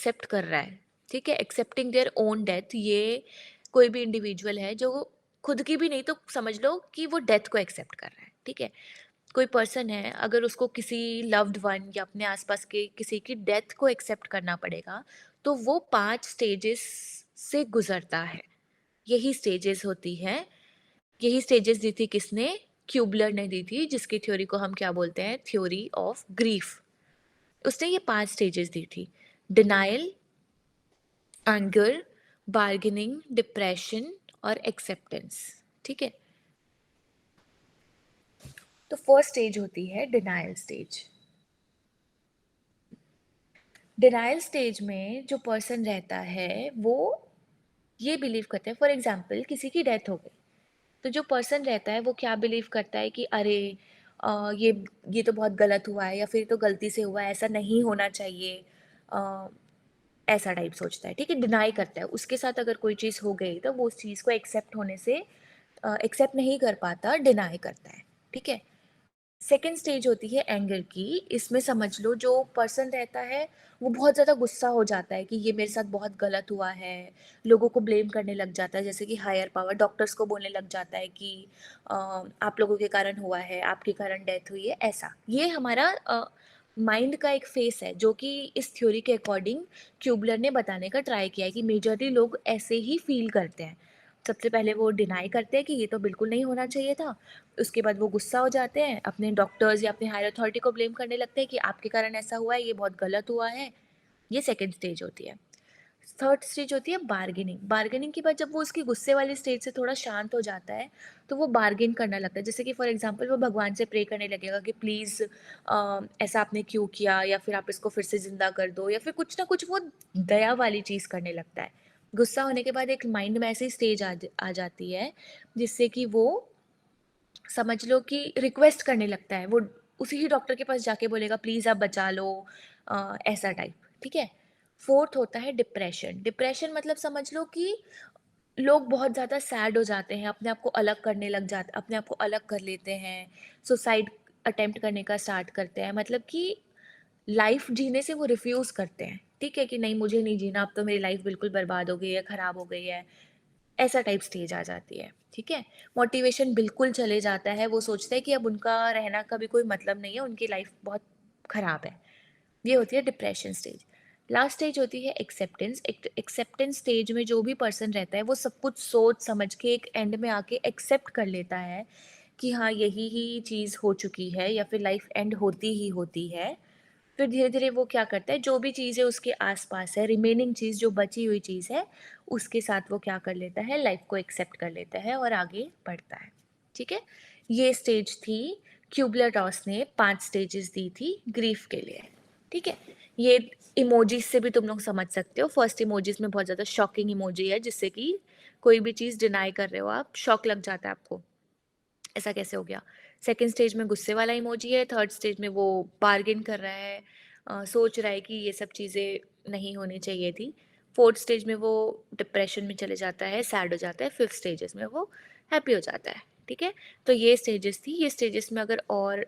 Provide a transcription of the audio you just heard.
Accept कर रहा है, ठीक है, एक्सेप्टिंग देयर ओन डेथ। ये कोई भी इंडिविजुअल है जो खुद की भी नहीं तो समझ लो कि वो डेथ को एक्सेप्ट कर रहा है, ठीक है। कोई पर्सन है, अगर उसको किसी लव्ड वन या अपने आसपास के किसी की डेथ को एक्सेप्ट करना पड़ेगा, तो वो 5 स्टेजेस से गुजरता है। यही स्टेजेस होती है, यही स्टेजेस दी थी किसने? क्यूबलर ने दी थी, जिसकी थ्योरी को हम क्या बोलते हैं? Theory of grief. उसने ये 5 स्टेजेस दी थी: डिनायल, एंगर, बार्गेनिंग, डिप्रेशन और एक्सेप्टेंस, ठीक है। तो फर्स्ट स्टेज होती है डिनायल स्टेज। डिनायल स्टेज में जो पर्सन रहता है वो ये बिलीव करता है, फॉर एग्जाम्पल किसी की डेथ हो गई, तो जो पर्सन रहता है वो क्या बिलीव करता है कि अरे ये तो बहुत गलत हुआ है, या फिर तो गलती से हुआ है, ऐसा नहीं होना चाहिए, अ, ऐसा टाइप सोचता है, ठीक है, डिनाई करता है। उसके साथ अगर कोई चीज़ हो गई तो वो उस चीज़ को एक्सेप्ट होने से एक्सेप्ट नहीं कर पाता, डिनाई करता है, ठीक है। सेकेंड स्टेज होती है एंगर की। इसमें समझ लो जो पर्सन रहता है वो बहुत ज़्यादा गुस्सा हो जाता है कि ये मेरे साथ बहुत गलत हुआ है, लोगों को ब्लेम करने लग जाता है, जैसे कि हायर पावर डॉक्टर्स को बोलने लग जाता है कि आप लोगों के कारण हुआ है, आपके कारण डेथ हुई है, ऐसा। ये हमारा माइंड का एक फेस है जो कि इस थ्योरी के अकॉर्डिंग क्यूबलर ने बताने का ट्राई किया है कि मेजरली लोग ऐसे ही फील करते हैं। सबसे पहले वो डिनाई करते हैं कि ये तो बिल्कुल नहीं होना चाहिए था, उसके बाद वो गुस्सा हो जाते हैं, अपने डॉक्टर्स या अपने हायर अथॉरिटी को ब्लेम करने लगते हैं कि आपके कारण ऐसा हुआ है, ये बहुत गलत हुआ है। ये सेकंड स्टेज होती है। थर्ड स्टेज होती है बार्गेनिंग। बार्गेनिंग के बाद जब वो उसकी गुस्से वाली स्टेज से थोड़ा शांत हो जाता है, तो वो बार्गेन करने लगता है, जैसे कि फॉर एग्जांपल वो भगवान से प्रे करने लगेगा कि प्लीज़ ऐसा आपने क्यों किया, या फिर आप इसको फिर से ज़िंदा कर दो, या फिर कुछ ना कुछ वो दया वाली चीज़ करने लगता है। गुस्सा होने के बाद एक माइंड में ऐसी स्टेज आ जाती है जिससे कि वो समझ लो कि रिक्वेस्ट करने लगता है, वो उसी ही डॉक्टर के पास जाके बोलेगा प्लीज़ आप बचा लो, ऐसा टाइप, ठीक है। फोर्थ होता है डिप्रेशन। डिप्रेशन मतलब समझ लो कि लोग बहुत ज़्यादा सैड हो जाते हैं, अपने आप को अलग करने लग जाते, अपने आप को अलग कर लेते हैं, सुसाइड अटेम्प्ट करने का स्टार्ट करते हैं, मतलब कि लाइफ जीने से वो रिफ्यूज़ करते हैं, ठीक है, कि नहीं मुझे नहीं जीना, अब तो मेरी लाइफ बिल्कुल बर्बाद हो गई है, ख़राब हो गई है, ऐसा टाइप स्टेज आ जाती है, ठीक है। मोटिवेशन बिल्कुल चले जाता है, वो सोचते हैं कि अब उनका रहना का भी कोई मतलब नहीं है, उनकी लाइफ बहुत ख़राब है। ये होती है डिप्रेशन स्टेज। लास्ट स्टेज होती है एक्सेप्टेंस। एक्सेप्टेंस स्टेज में जो भी पर्सन रहता है वो सब कुछ सोच समझ के एक एंड में आके एक्सेप्ट कर लेता है कि हाँ यही ही चीज़ हो चुकी है, या फिर लाइफ एंड होती ही होती है। फिर धीरे धीरे वो क्या करता है, जो भी चीज़ें उसके आसपास है, रिमेनिंग चीज़ जो बची हुई चीज़ है, उसके साथ वो क्या कर लेता है, लाइफ को एक्सेप्ट कर लेता है और आगे बढ़ता है, ठीक है। ये स्टेज थी, क्यूबलर रॉस ने 5 स्टेजेस दी थी ग्रीफ के लिए, ठीक है। ये इमोजीज से भी तुम लोग समझ सकते हो। फर्स्ट इमोजीज में बहुत ज़्यादा शॉकिंग इमोजी है, जिससे कि कोई भी चीज़ डिनाई कर रहे हो आप, शॉक लग जाता है आपको, ऐसा कैसे हो गया। सेकंड स्टेज में गुस्से वाला इमोजी है, थर्ड स्टेज में वो बार्गेन कर रहा है, सोच रहा है कि ये सब चीज़ें नहीं होनी चाहिए थी। फोर्थ स्टेज में वो डिप्रेशन में चले जाता है, सैड हो जाता है। फिफ्थ स्टेजेस में वो हैप्पी हो जाता है, ठीक है। तो ये स्टेजेस थी। ये स्टेजेस में अगर और